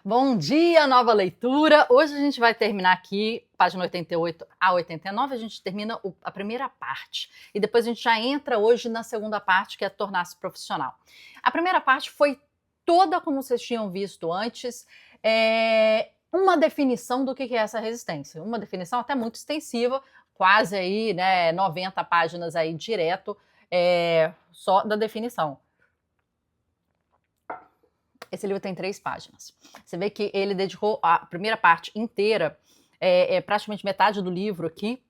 Bom dia, nova leitura. Hoje a gente vai terminar aqui, página 88 a 89, a gente termina a primeira parte. E depois a gente já entra hoje na segunda parte, que é tornar-se profissional. A primeira parte foi toda como vocês tinham visto antes, uma definição do que é essa resistência. Uma definição até muito extensiva, quase aí, né, 90 páginas aí direto, só da definição. Esse livro tem 3 páginas. Você vê que ele dedicou a primeira parte inteira, praticamente metade do livro aqui,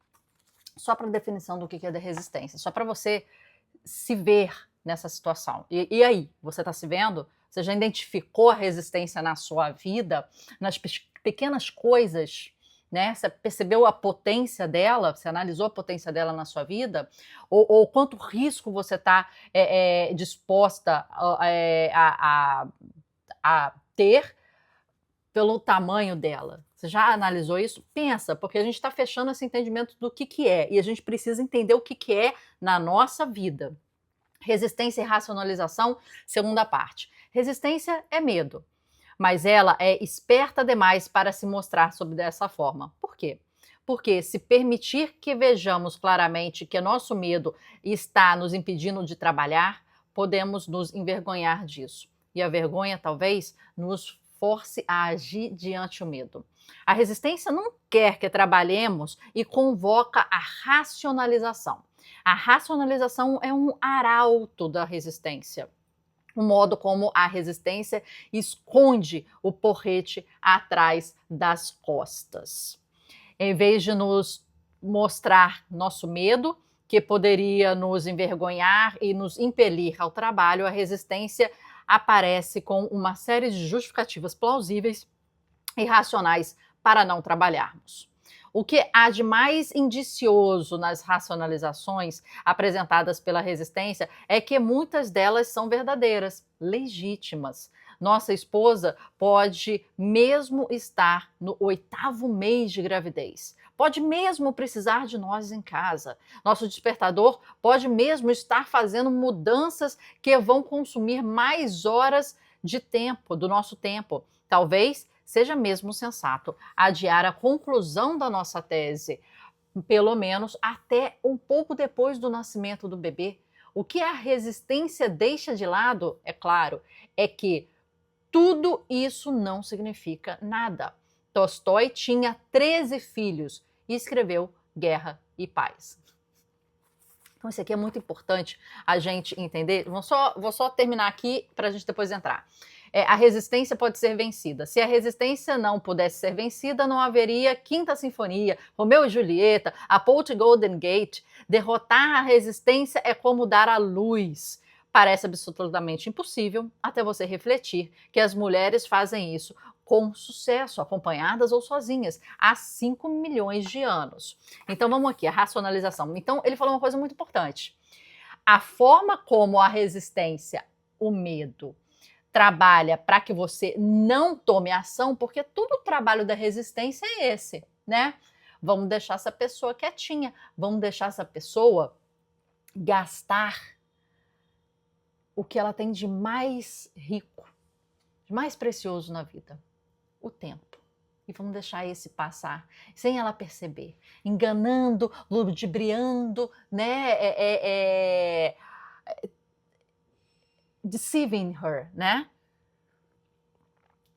só para a definição do que é da resistência, só para você se ver nessa situação. E aí, você está se vendo? Você já identificou a resistência na sua vida, nas pequenas coisas, né? Você percebeu a potência dela? Você analisou a potência dela na sua vida? Ou quanto risco você está disposta a ter pelo tamanho dela? Você já analisou isso? Pensa, porque a gente está fechando esse entendimento do que é, e a gente precisa entender o que é na nossa vida. Resistência e racionalização, segunda parte. Resistência é medo, mas ela é esperta demais para se mostrar sob dessa forma. Por quê? Porque se permitir que vejamos claramente que nosso medo está nos impedindo de trabalhar, podemos nos envergonhar disso. E a vergonha talvez nos force a agir diante do medo. A resistência não quer que trabalhemos e convoca a racionalização. A racionalização é um arauto da resistência. O modo como a resistência esconde o porrete atrás das costas. Em vez de nos mostrar nosso medo, que poderia nos envergonhar e nos impelir ao trabalho, a resistência aparece com uma série de justificativas plausíveis e racionais para não trabalharmos. O que há de mais indicioso nas racionalizações apresentadas pela resistência é que muitas delas são verdadeiras, legítimas. Nossa esposa pode mesmo estar no 8º mês de gravidez. Pode mesmo precisar de nós em casa. Nosso despertador pode mesmo estar fazendo mudanças que vão consumir mais horas de tempo, do nosso tempo. Talvez seja mesmo sensato adiar a conclusão da nossa tese, pelo menos até um pouco depois do nascimento do bebê. O que a resistência deixa de lado, é claro, é que tudo isso não significa nada. Tolstói tinha 13 filhos e escreveu Guerra e Paz. Então isso aqui é muito importante a gente entender. Vou só terminar aqui para a gente depois entrar. A resistência pode ser vencida. Se a resistência não pudesse ser vencida, não haveria Quinta Sinfonia, Romeu e Julieta, Apollo to Golden Gate. Derrotar a resistência é como dar a luz. Parece absolutamente impossível até você refletir que as mulheres fazem isso com sucesso, acompanhadas ou sozinhas, há 5 milhões de anos. Então vamos aqui, a racionalização. Então ele falou uma coisa muito importante. A forma como a resistência, o medo, trabalha para que você não tome ação, porque todo o trabalho da resistência é esse, né? Vamos deixar essa pessoa quietinha, vamos deixar essa pessoa gastar o que ela tem de mais rico, de mais precioso na vida, o tempo. E vamos deixar esse passar, sem ela perceber, enganando, ludibriando, né? Deceiving her, né?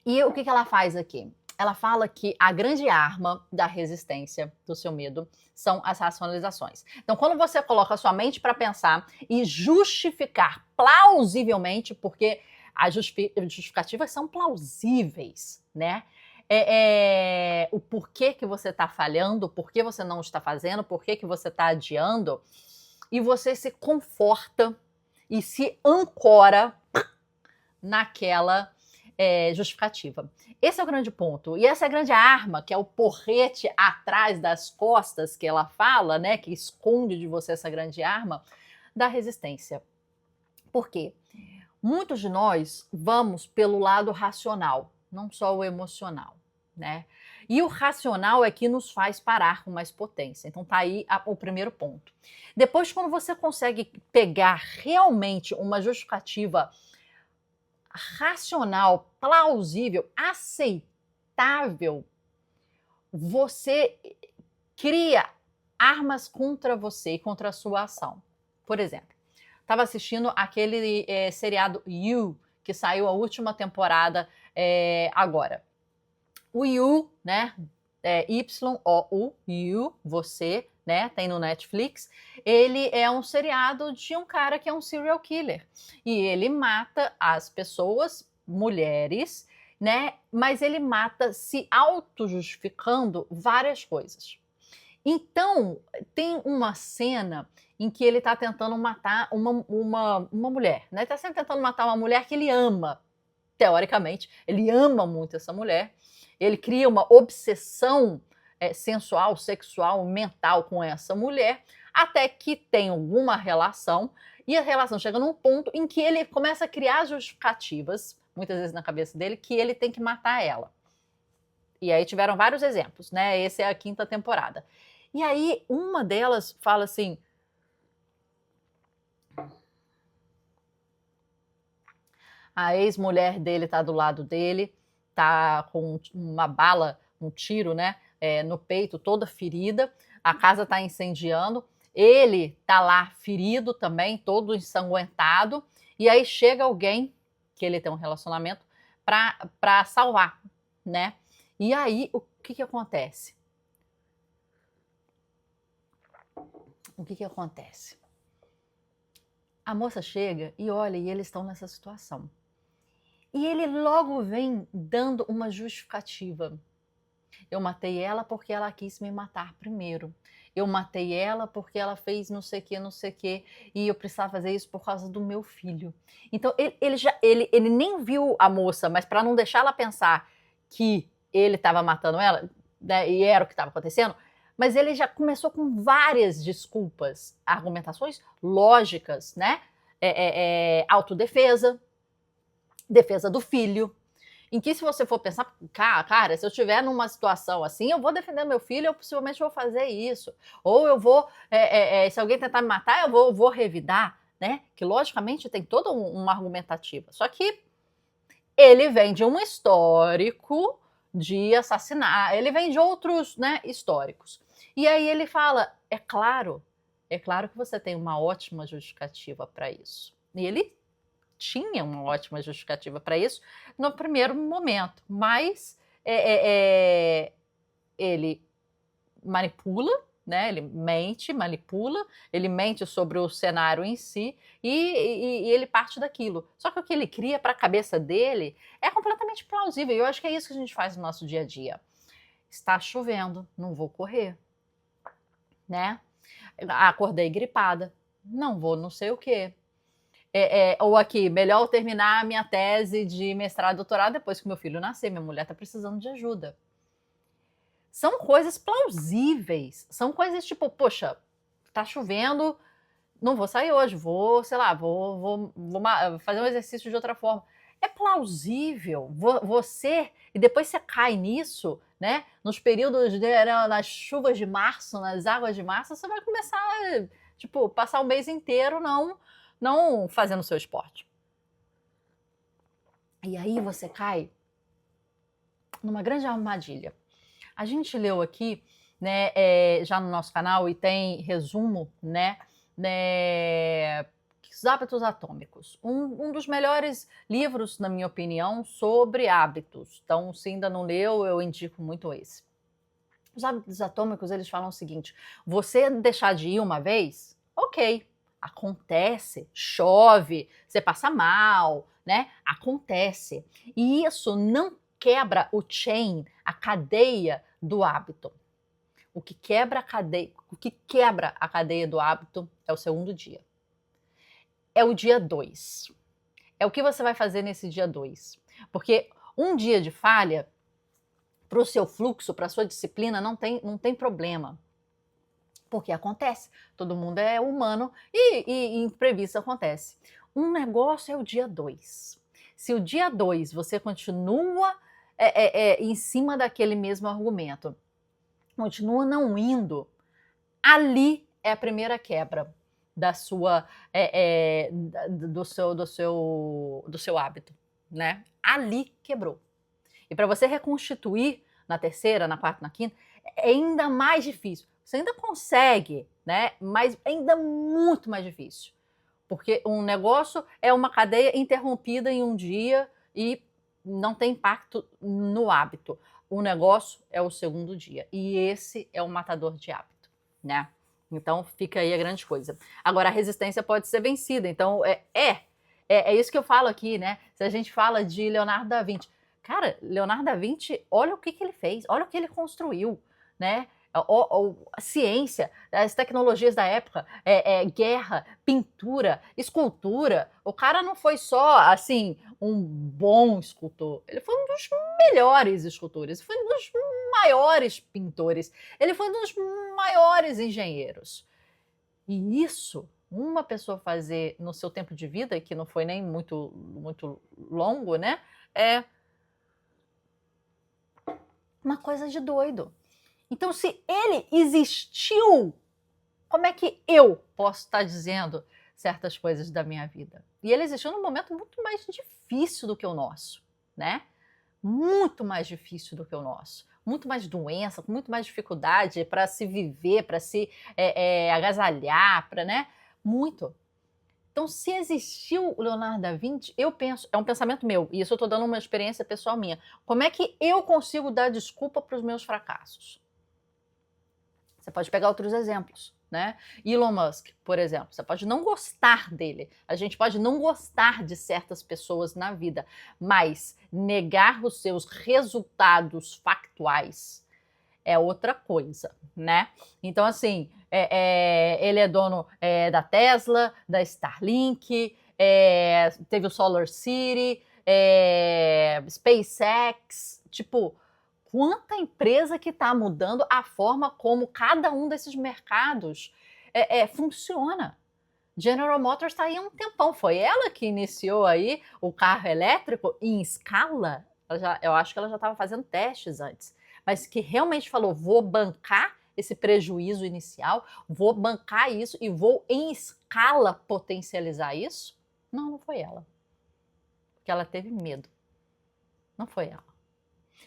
E o que ela faz aqui? Ela fala que a grande arma da resistência, do seu medo, são as racionalizações. Então, quando você coloca a sua mente para pensar e justificar plausivelmente, porque as justificativas são plausíveis, né? O porquê que você está falhando, por que você não está fazendo, por que você está adiando, e você se conforta e se ancora naquela justificativa. Esse é o grande ponto. E essa é a grande arma, que é o porrete atrás das costas que ela fala, né? Que esconde de você essa grande arma da resistência. Por quê? Muitos de nós vamos pelo lado racional, não só o emocional, né? E o racional é que nos faz parar com mais potência. Então tá aí o primeiro ponto. Depois, quando você consegue pegar realmente uma justificativa racional, plausível, aceitável, você cria armas contra você e contra a sua ação. Por exemplo, estava assistindo aquele seriado You, que saiu a última temporada agora. O You, né? Y-O-U, You, você, né? Tem no Netflix. Ele é um seriado de um cara que é um serial killer. E ele mata as pessoas, mulheres, né? Mas ele mata se auto-justificando várias coisas. Então, tem uma cena em que ele está tentando matar uma mulher, né? Ele está sempre tentando matar uma mulher que ele ama, teoricamente. Ele ama muito essa mulher. Ele cria uma obsessão sensual, sexual, mental com essa mulher, até que tem alguma relação, e a relação chega num ponto em que ele começa a criar justificativas, muitas vezes na cabeça dele, que ele tem que matar ela. E aí tiveram vários exemplos, né? Essa é a 5ª temporada. E aí uma delas fala assim: a ex-mulher dele tá do lado dele, tá com uma bala, um tiro, né, no peito, toda ferida, a casa tá incendiando, ele tá lá ferido também, todo ensanguentado, e aí chega alguém, que ele tem um relacionamento, pra salvar, né? E aí, o que acontece? O que acontece? A moça chega e olha, e eles estão nessa situação. E ele logo vem dando uma justificativa. Eu matei ela porque ela quis me matar primeiro. Eu matei ela porque ela fez não sei o que, e eu precisava fazer isso por causa do meu filho. Então, ele nem viu a moça, mas para não deixar ela pensar que ele estava matando ela, né, e era o que estava acontecendo, mas ele já começou com várias desculpas, argumentações lógicas, né? Autodefesa, defesa do filho, em que se você for pensar, cara, se eu estiver numa situação assim, eu vou defender meu filho, eu possivelmente vou fazer isso. Ou eu vou, se alguém tentar me matar, eu vou revidar, né? Que logicamente tem toda uma argumentativa. Só que ele vem de um histórico de assassinar, ele vem de outros, né, históricos. E aí ele fala, é claro que você tem uma ótima justificativa para isso. E ele tinha uma ótima justificativa para isso no primeiro momento, mas ele manipula, né? Ele mente, manipula, ele mente sobre o cenário em si e ele parte daquilo. Só que o que ele cria para a cabeça dele é completamente plausível. E eu acho que é isso que a gente faz no nosso dia a dia. Está chovendo, não vou correr, né? Acordei gripada, não vou não sei o quê. Ou aqui, melhor terminar a minha tese de mestrado e doutorado depois que meu filho nascer, minha mulher está precisando de ajuda. São coisas plausíveis, são coisas tipo, poxa, tá chovendo, não vou sair hoje, vou, sei lá, vou fazer um exercício de outra forma. É plausível, você, e depois você cai nisso, né, nos períodos, nas chuvas de março, nas águas de março, você vai começar, tipo, passar o mês inteiro não fazendo o seu esporte. E aí você cai numa grande armadilha. A gente leu aqui, né, já no nosso canal, e tem resumo, né, Os Hábitos Atômicos. Um dos melhores livros, na minha opinião, sobre hábitos. Então, se ainda não leu, eu indico muito esse. Os Hábitos Atômicos, eles falam o seguinte: você deixar de ir uma vez, ok, acontece, chove, você passa mal, né? Acontece. E isso não quebra o chain, a cadeia do hábito. O que quebra a cadeia do hábito é o segundo dia. É o dia 2. É o que você vai fazer nesse dia 2. Porque um dia de falha, para o seu fluxo, para a sua disciplina, não tem problema. Porque acontece, todo mundo é humano e imprevisto acontece. Um negócio é o dia 2. Se o dia 2 você continua em cima daquele mesmo argumento, continua não indo, ali é a primeira quebra da sua, do seu hábito. né? Ali quebrou. E para você reconstituir na terceira, na quarta, na quinta, é ainda mais difícil. Você ainda consegue, né? Mas ainda muito mais difícil. Porque um negócio é uma cadeia interrompida em um dia e não tem impacto no hábito. O negócio é o segundo dia. E esse é o matador de hábito, né? Então fica aí a grande coisa. Agora, a resistência pode ser vencida. Então, é isso que eu falo aqui, né? Se a gente fala de Leonardo da Vinci. Cara, Leonardo da Vinci, olha o que ele fez, olha o que ele construiu, né? A ciência, as tecnologias da época, guerra, pintura, escultura. O cara não foi só, assim, um bom escultor. Ele foi um dos melhores escultores, foi um dos maiores pintores, ele foi um dos maiores engenheiros. E isso, uma pessoa fazer no seu tempo de vida, que não foi nem muito, muito longo, né? É uma coisa de doido. Então, se ele existiu, como é que eu posso estar dizendo certas coisas da minha vida? E ele existiu num momento muito mais difícil do que o nosso, né? Muito mais difícil do que o nosso. Muito mais doença, com muito mais dificuldade para se viver, para se agasalhar, para, né? Muito. Então, se existiu o Leonardo da Vinci, eu penso, é um pensamento meu, e isso eu estou dando uma experiência pessoal minha. Como é que eu consigo dar desculpa para os meus fracassos? Você pode pegar outros exemplos, né? Elon Musk, por exemplo, você pode não gostar dele, a gente pode não gostar de certas pessoas na vida, mas negar os seus resultados factuais é outra coisa, né? Então, assim, ele é dono da Tesla, da Starlink, teve o Solar City, SpaceX, tipo, quanta empresa que está mudando a forma como cada um desses mercados funciona. General Motors está aí há um tempão, foi ela que iniciou aí o carro elétrico em escala. Eu acho que ela já estava fazendo testes antes, mas que realmente falou, vou bancar esse prejuízo inicial, vou bancar isso e vou em escala potencializar isso. Não, não foi ela. Porque ela teve medo. Não foi ela.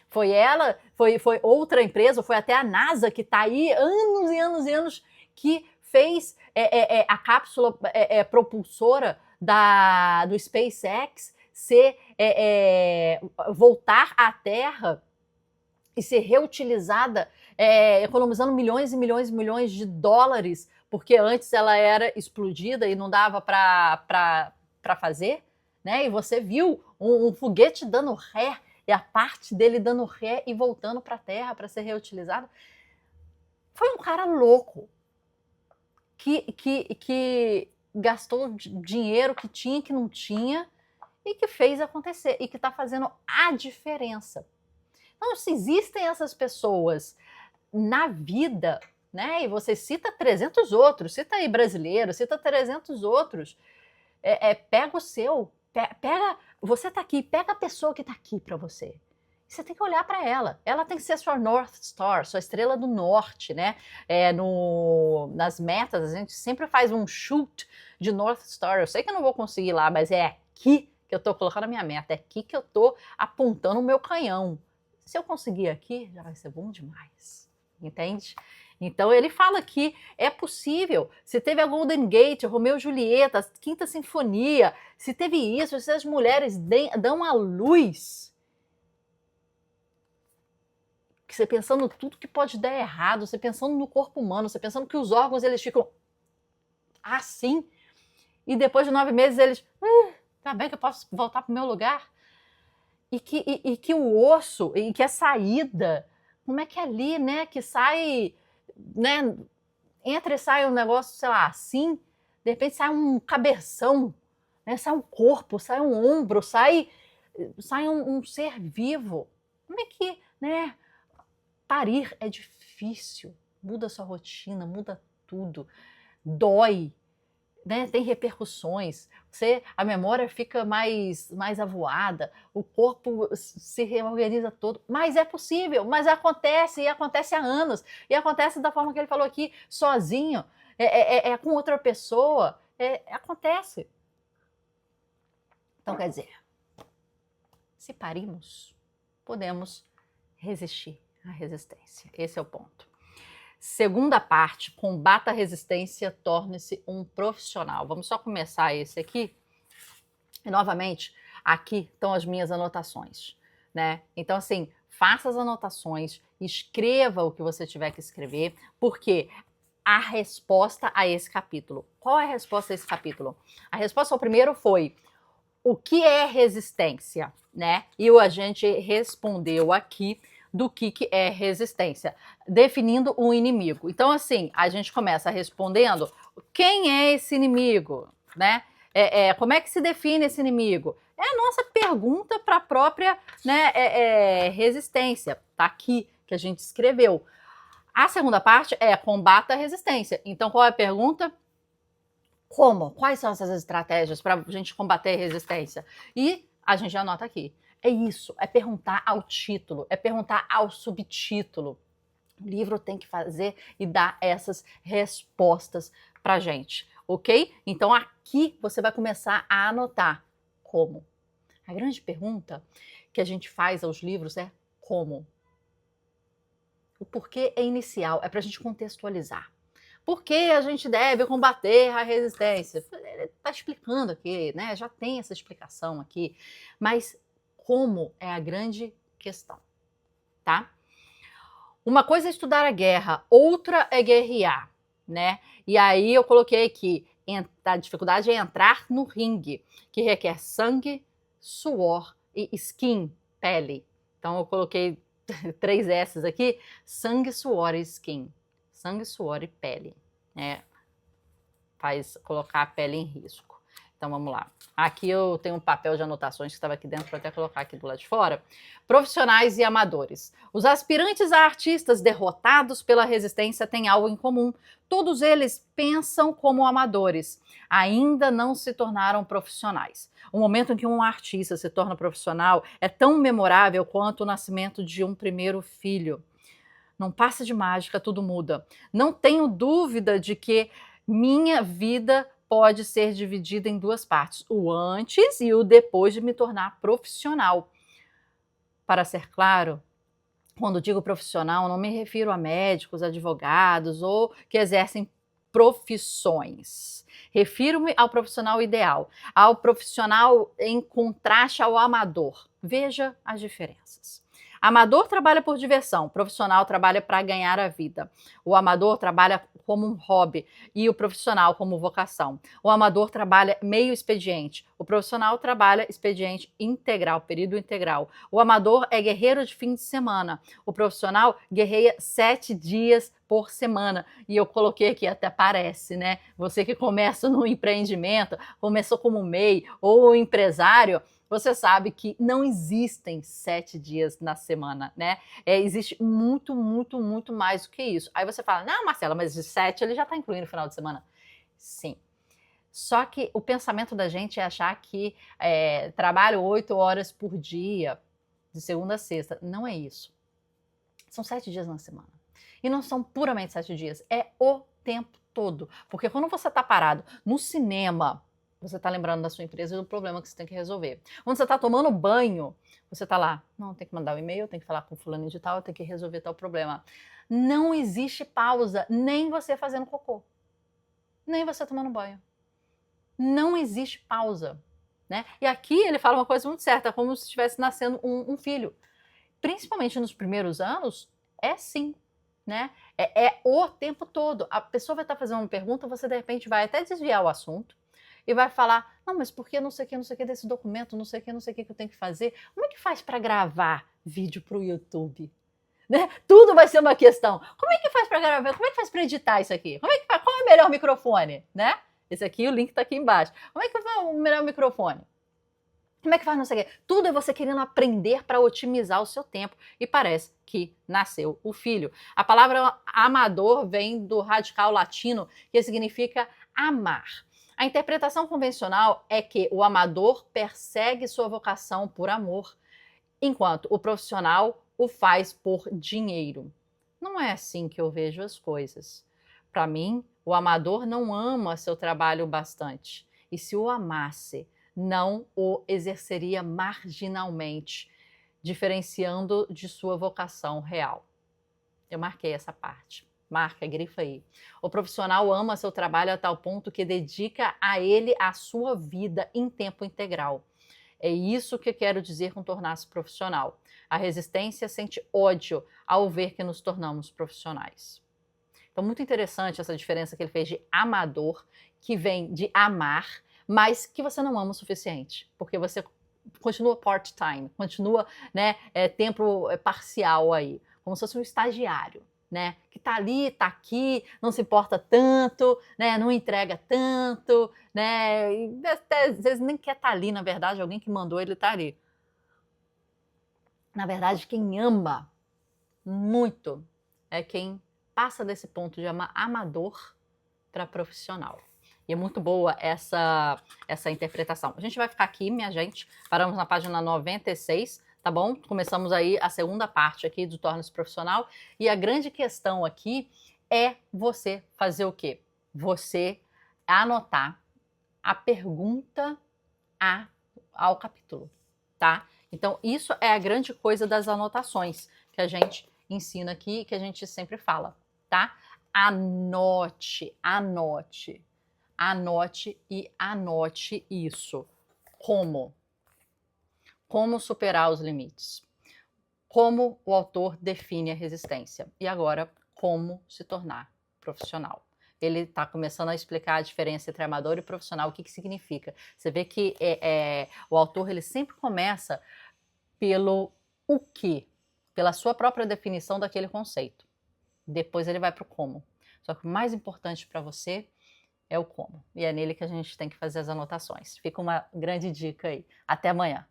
Foi ela, foi outra empresa, foi até a NASA que está aí anos e anos e anos que fez a cápsula propulsora do SpaceX voltar à Terra e ser reutilizada, economizando milhões e milhões e milhões de dólares, porque antes ela era explodida e não dava para fazer, né? E você viu um foguete dando ré, e a parte dele dando ré e voltando para a Terra para ser reutilizado. Foi um cara louco que gastou dinheiro que tinha, que não tinha, e que fez acontecer, e que está fazendo a diferença. Então, se existem essas pessoas na vida, né, e você cita 300 outros, cita aí brasileiro, cita 300 outros, pega o seu, pega, você está aqui, pega a pessoa que está aqui para você. Você tem que olhar para ela. Ela tem que ser sua North Star, sua estrela do norte, né? Nas metas, a gente sempre faz um shoot de North Star. Eu sei que eu não vou conseguir lá, mas é aqui que eu estou colocando a minha meta, é aqui que eu estou apontando o meu canhão. Se eu conseguir aqui, já vai ser bom demais. Entende? Então ele fala que é possível. Se teve a Golden Gate, Romeu e Julieta, a Quinta Sinfonia, se teve isso, se as mulheres dão a luz, que você pensando tudo que pode dar errado, você pensando no corpo humano, você pensando que os órgãos eles ficam assim, e depois de 9 meses eles, tá bem que eu posso voltar para o meu lugar? E que o osso, e que a saída, como é que é ali, né, que sai, né, entra e sai um negócio, sei lá, assim, de repente sai um cabeção, né, sai um corpo, sai um ombro, sai um ser vivo. Como é que, né, parir é difícil, muda a sua rotina, muda tudo, dói, né, tem repercussões, a memória fica mais avoada, o corpo se reorganiza todo, mas é possível, mas acontece, e acontece há anos, e acontece da forma que ele falou aqui, sozinho, com outra pessoa, acontece. Então, quer dizer, Se parimos, podemos resistir à resistência. Esse é o ponto. Segunda parte, combata a resistência, torne-se um profissional. Vamos só começar esse aqui. E, novamente, aqui estão as minhas anotações, né? Então, assim, faça as anotações, escreva o que você tiver que escrever, porque a resposta a esse capítulo. Qual é a resposta a esse capítulo? A resposta ao primeiro foi: o que é resistência, né? E a gente respondeu aqui do que é resistência, definindo um inimigo. Então, assim, a gente começa respondendo quem é esse inimigo, né? Como é que se define esse inimigo? É a nossa pergunta para a própria, né, resistência. Tá aqui que a gente escreveu. A segunda parte é combata a resistência. Então, qual é a pergunta? Como? Quais são essas estratégias para a gente combater a resistência? E a gente anota aqui. É isso, é perguntar ao título, é perguntar ao subtítulo. O livro tem que fazer e dar essas respostas pra gente, ok? Então aqui você vai começar a anotar como. A grande pergunta que a gente faz aos livros é como. O porquê é inicial, é pra gente contextualizar. Por que a gente deve combater a resistência? Ele está explicando aqui, né? Já tem essa explicação aqui. Mas como é a grande questão, tá? Uma coisa é estudar a guerra, outra é guerrear, né? E aí eu coloquei aqui, a dificuldade é entrar no ringue, que requer sangue, suor e skin, pele. Então eu coloquei 3 S's aqui, sangue, suor e skin. Sangue, suor e pele, né? Faz colocar a pele em risco. Então vamos lá. Aqui eu tenho um papel de anotações que estava aqui dentro para até colocar aqui do lado de fora. Profissionais e amadores. Os aspirantes a artistas derrotados pela resistência têm algo em comum. Todos eles pensam como amadores. Ainda não se tornaram profissionais. O momento em que um artista se torna profissional é tão memorável quanto o nascimento de um primeiro filho. Não passa de mágica, tudo muda. Não tenho dúvida de que minha vida pode ser dividida em 2 partes, o antes e o depois de me tornar profissional. Para ser claro, quando digo profissional, não me refiro a médicos, advogados ou que exercem profissões. Refiro-me ao profissional ideal, ao profissional em contraste ao amador. Veja as diferenças. Amador trabalha por diversão, profissional trabalha para ganhar a vida. O amador trabalha como um hobby e o profissional como vocação. O amador trabalha meio expediente, o profissional trabalha expediente integral, período integral. O amador é guerreiro de fim de semana, o profissional guerreia 7 dias por semana. E eu coloquei aqui, até parece, né? Você que começa no empreendimento, começou como MEI ou empresário, você sabe que não existem 7 dias na semana, né? Existe muito, muito, muito mais do que isso. Aí você fala, não, Marcela, mas de 7 ele já está incluindo o final de semana. Sim. Só que o pensamento da gente é achar que trabalho 8 horas por dia, de segunda a sexta. Não é isso. São 7 dias na semana. E não são puramente 7 dias, é o tempo todo. Porque quando você está parado no cinema, você está lembrando da sua empresa e do problema que você tem que resolver. Quando você está tomando banho, você está lá, não, tem que mandar um e-mail, tem que falar com fulano de tal, tem que resolver tal problema. Não existe pausa, nem você fazendo cocô, nem você tomando banho. Não existe pausa, né? E aqui ele fala uma coisa muito certa, como se estivesse nascendo um filho. Principalmente nos primeiros anos, é sim, né? É o tempo todo. A pessoa vai estar fazendo uma pergunta, você de repente vai até desviar o assunto e vai falar, não, mas por que não sei o que desse documento, não sei o que eu tenho que fazer? Como é que faz para gravar vídeo para o YouTube? Né? Tudo vai ser uma questão. Como é que faz para gravar? Como é que faz para editar isso aqui? Como é que faz? Qual é o melhor microfone? Né? Esse aqui, o link está aqui embaixo. Como é que faz o melhor microfone? Como é que faz não sei o quê? Tudo é você querendo aprender para otimizar o seu tempo. E parece que nasceu o filho. A palavra amador vem do radical latino, que significa amar. A interpretação convencional é que o amador persegue sua vocação por amor, enquanto o profissional o faz por dinheiro. Não é assim que eu vejo as coisas. Para mim, o amador não ama seu trabalho bastante. E se o amasse, não o exerceria marginalmente, diferenciando de sua vocação real. Eu marquei essa parte. Marca, grifa aí. O profissional ama seu trabalho a tal ponto que dedica a ele a sua vida em tempo integral. É isso que eu quero dizer com tornar-se profissional. A resistência sente ódio ao ver que nos tornamos profissionais. Então, muito interessante essa diferença que ele fez de amador, que vem de amar, mas que você não ama o suficiente, porque você continua part-time, continua, né, tempo parcial aí, como se fosse um estagiário, né, que tá ali, tá aqui, não se importa tanto, né, não entrega tanto, né, e até às vezes nem quer estar ali, na verdade, alguém que mandou ele estar ali. Na verdade, quem ama muito é quem passa desse ponto de amador para profissional. E é muito boa essa interpretação. A gente vai ficar aqui, minha gente, paramos na página 96, tá bom? Começamos aí a segunda parte aqui do Torne-se Profissional. E a grande questão aqui é você fazer o quê? Você anotar a pergunta ao capítulo, tá? Então, isso é a grande coisa das anotações que a gente ensina aqui e que a gente sempre fala, tá? Anote, anote, anote e anote isso. Como? Como superar os limites? Como o autor define a resistência? E agora, como se tornar profissional? Ele está começando a explicar a diferença entre amador e profissional, o que significa. Você vê que o autor ele sempre começa pelo o que, pela sua própria definição daquele conceito. Depois ele vai para o como. Só que o mais importante para você é o como. E é nele que a gente tem que fazer as anotações. Fica uma grande dica aí. Até amanhã.